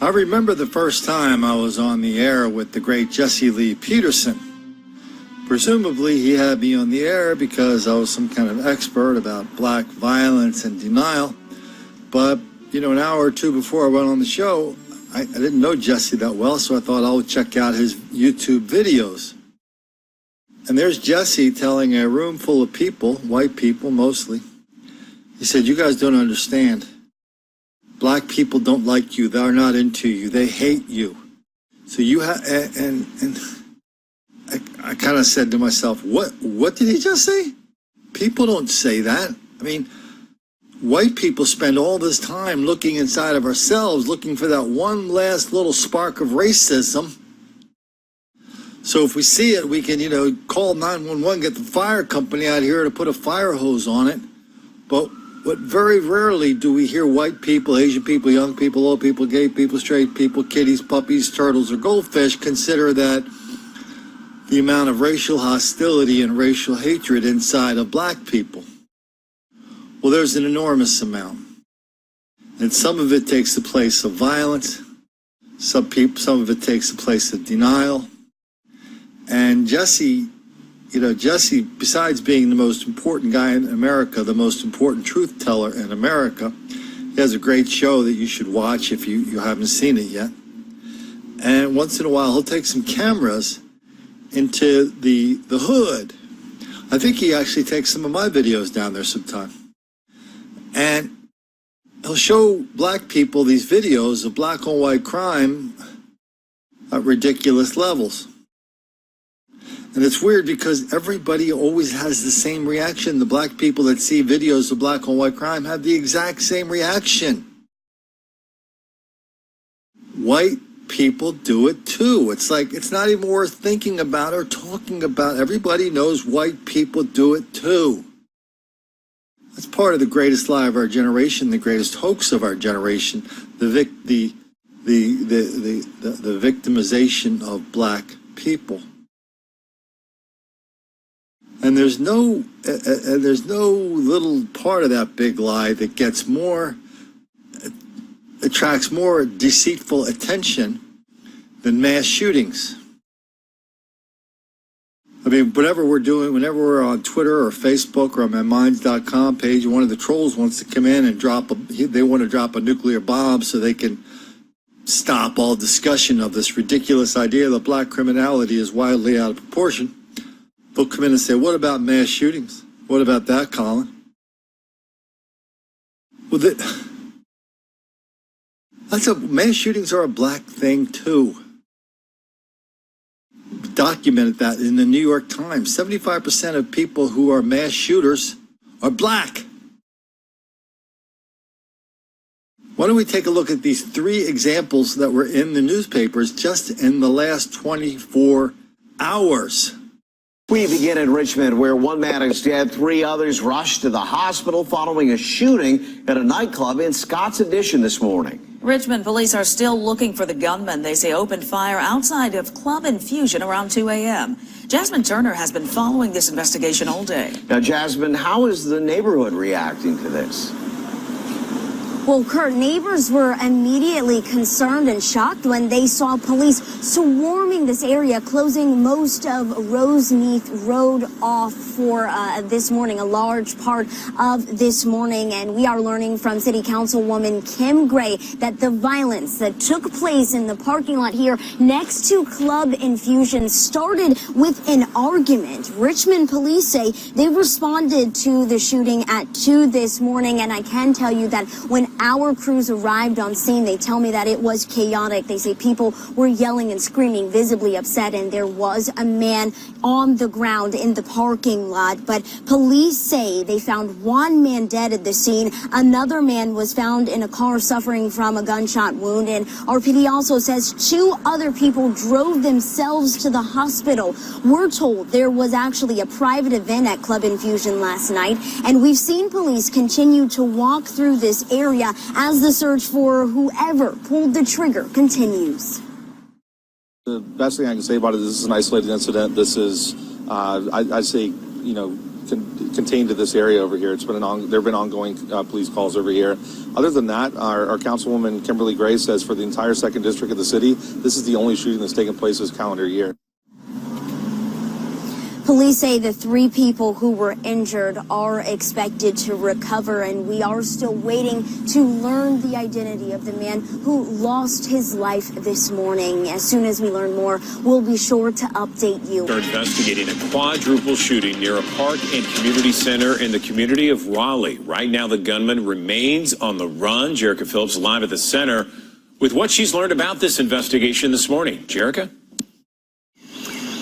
I remember the first time I was on the air with the great Jesse Lee Peterson. Presumably he had me on the air because I was some kind of expert about black violence and denial. But, an hour or two before I went on the show, I didn't know Jesse that well, so I thought I would check out his YouTube videos. And there's Jesse telling a room full of people, white people mostly. He said, "You guys don't understand. Black people don't like you. They're not into you. They hate you. So you have," and I kind of said to myself, what did he just say? People don't say that. I mean, white people spend all this time looking inside of ourselves, looking for that one last little spark of racism. So if we see it, we can, call 911, get the fire company out here to put a fire hose on it. But very rarely do we hear white people, Asian people, young people, old people, gay people, straight people, kitties, puppies, turtles, or goldfish consider that the amount of racial hostility and racial hatred inside of black people. Well, there's an enormous amount. And some of it takes the place of violence. Some of it takes the place of denial. And Jesse, besides being the most important guy in America, the most important truth teller in America, he has a great show that you should watch if you haven't seen it yet. And once in a while, he'll take some cameras into the hood. I think he actually takes some of my videos down there sometime. And he'll show black people these videos of black on white crime at ridiculous levels. And it's weird because everybody always has the same reaction. The black people that see videos of black on white crime have the exact same reaction. White people do it too. It's like, it's not even worth thinking about or talking about. Everybody knows white people do it too. That's part of the greatest lie of our generation, the greatest hoax of our generation, the victimization of black people. And there's no little part of that big lie that attracts more deceitful attention than mass shootings. I mean, whenever we're on Twitter or Facebook or on myminds.com page, one of the trolls wants to come in and they want to drop a nuclear bomb so they can stop all discussion of this ridiculous idea that black criminality is wildly out of proportion. They'll come in and say, "What about mass shootings? What about that, Colin?" Well, mass shootings are a black thing too. Documented that in the New York Times. 75% of people who are mass shooters are black. Why don't we take a look at these 3 examples that were in the newspapers just in the last 24 hours? We begin in Richmond, where one man is dead, 3 others rushed to the hospital following a shooting at a nightclub in Scotts Addition this morning. Richmond police are still looking for the gunman they say opened fire outside of Club Infusion around 2 a.m. Jasmine Turner has been following this investigation all day. Now, Jasmine, how is the neighborhood reacting to this? Well, Kurt, neighbors were immediately concerned and shocked when they saw police swarming this area, closing most of Roseneath Road off for this morning, a large part of this morning. And we are learning from City Councilwoman Kim Gray that the violence that took place in the parking lot here next to Club Infusion started with an argument. Richmond police say they responded to the shooting at 2 this morning, and I can tell you that when our crews arrived on scene, they tell me that it was chaotic. They say people were yelling and screaming, visibly upset, and there was a man on the ground in the parking lot. But police say they found 1 man dead at the scene. Another man was found in a car suffering from a gunshot wound. And RPD also says 2 other people drove themselves to the hospital. We're told there was actually a private event at Club Infusion last night, and we've seen police continue to walk through this area as the search for whoever pulled the trigger continues. The best thing I can say about it is this is an isolated incident. This is, I say, contained to this area over here. It's been there have been ongoing police calls over here. Other than that, our Councilwoman Kimberly Gray says for the entire 2nd District of the city, this is the only shooting that's taken place this calendar year. Police say the 3 people who were injured are expected to recover, and we are still waiting to learn the identity of the man who lost his life this morning. As soon as we learn more, we'll be sure to update you. They're investigating a quadruple shooting near a park and community center in the community of Raleigh. Right now, the gunman remains on the run. Jerica Phillips live at the center with what she's learned about this investigation this morning. Jerica?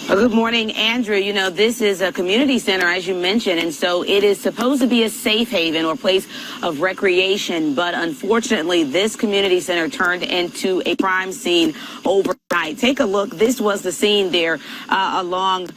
Good morning, Andrew. You know, this is a community center, as you mentioned, and so it is supposed to be a safe haven or place of recreation. But unfortunately, this community center turned into a crime scene overnight. Take a look. This was the scene there along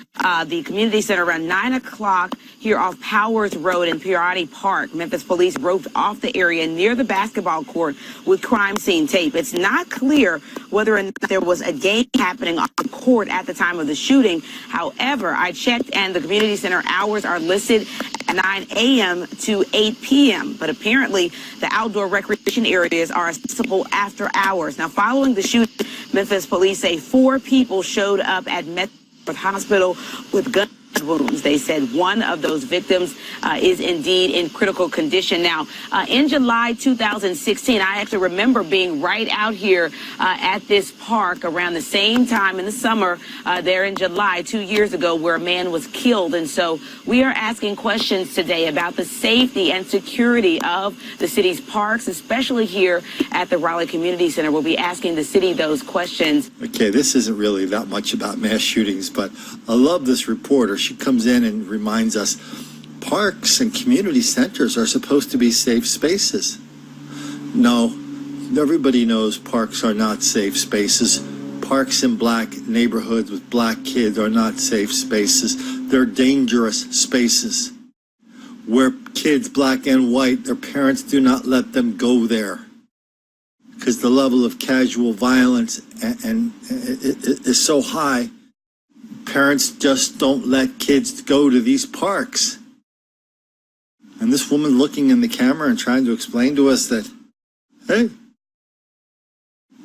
the community center around 9 o'clock here off Powers Road in Peabody Park. Memphis police roped off the area near the basketball court with crime scene tape. It's not clear whether or not there was a game happening on the court at the time of the shooting. However, I checked and the community center hours are listed at 9 a.m. to 8 p.m. But apparently the outdoor recreation areas are accessible after hours. Now, following the shooting, Memphis police say 4 people showed up at Metro Hospital with gun wounds. They said one of those victims is indeed in critical condition. Now, in July 2016, I actually remember being right out here at this park around the same time in the summer there in July 2 years ago where a man was killed. And so we are asking questions today about the safety and security of the city's parks, especially here at the Raleigh Community Center. We'll be asking the city those questions. Okay, this isn't really that much about mass shootings, but I love this reporter. She comes in and reminds us parks and community centers are supposed to be safe spaces. No, everybody knows parks are not safe spaces. Parks in black neighborhoods with black kids are not safe spaces. They're dangerous spaces where kids, black and white, their parents do not let them go there because the level of casual violence and is so high. Parents just don't let kids go to these parks. And this woman looking in the camera and trying to explain to us that, hey,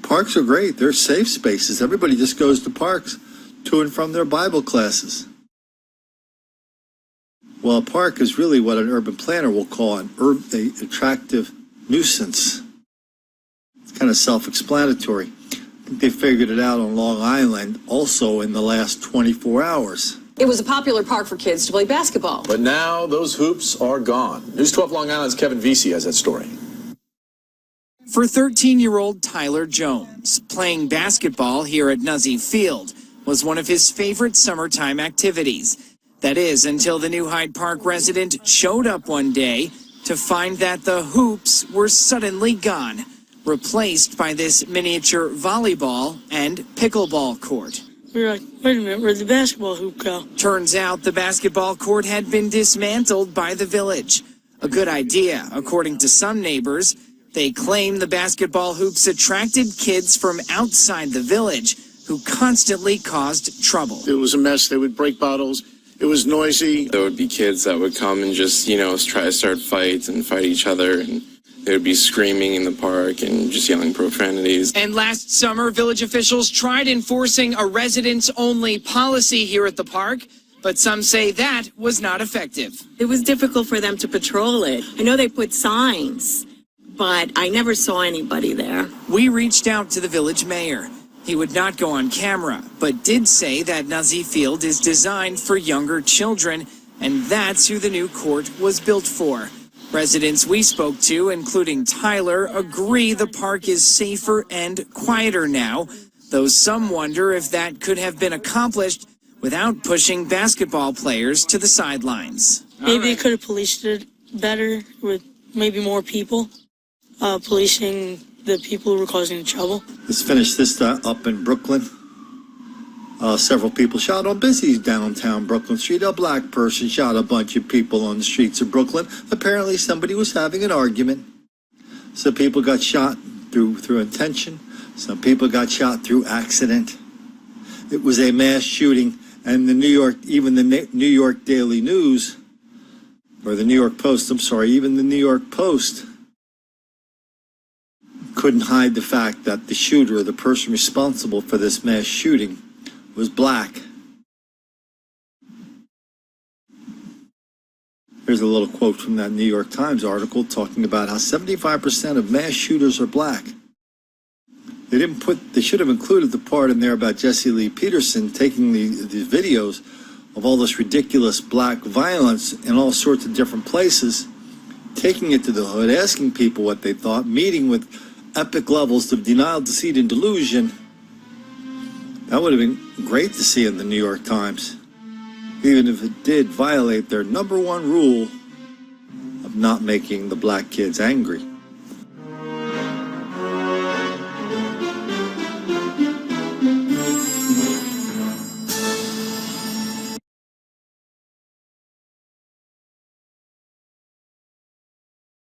parks are great. They're safe spaces. Everybody just goes to parks to and from their Bible classes. Well, a park is really what an urban planner will call an attractive nuisance. It's kind of self-explanatory. They figured it out on Long Island also in the last 24 hours. It was a popular park for kids to play basketball. But now those hoops are gone. News 12 Long Island's Kevin Vesey has that story. For 13-year-old Tyler Jones, playing basketball here at Nuzzy Field was one of his favorite summertime activities. That is, until the new Hyde Park resident showed up one day to find that the hoops were suddenly gone, replaced by this miniature volleyball and pickleball court. We were like, wait a minute, where'd the basketball hoop go? Turns out the basketball court had been dismantled by the village. A good idea, according to some neighbors. They claim the basketball hoops attracted kids from outside the village who constantly caused trouble. It was a mess. They would break bottles. It was noisy. There would be kids that would come and just, try to start fights and fight each other, and they would be screaming in the park and just yelling profanities. And last summer, village officials tried enforcing a residents-only policy here at the park, but some say that was not effective. It was difficult for them to patrol it. I know they put signs, but I never saw anybody there. We reached out to the village mayor. He would not go on camera, but did say that Nuzzy Field is designed for younger children, and that's who the new court was built for. Residents we spoke to, including Tyler, agree the park is safer and quieter now, though some wonder if that could have been accomplished without pushing basketball players to the sidelines. Maybe they could have policed it better with maybe more people, policing the people who were causing the trouble. Let's finish this up in Brooklyn. Several people shot on busy downtown Brooklyn Street. A black person shot a bunch of people on the streets of Brooklyn. Apparently somebody was having an argument. Some people got shot through intention. Some people got shot through accident. It was a mass shooting, and the New York Daily News or the New York Post, I'm sorry, even the New York Post couldn't hide the fact that the shooter, the person responsible for this mass shooting, was black. Here's a little quote from that New York Times article talking about how 75% of mass shooters are black. They should have included the part in there about Jesse Lee Peterson taking the videos of all this ridiculous black violence in all sorts of different places, taking it to the hood, asking people what they thought, meeting with epic levels of denial, deceit, and delusion. That would have been great to see in the New York Times, even if it did violate their #1 rule of not making the black kids angry.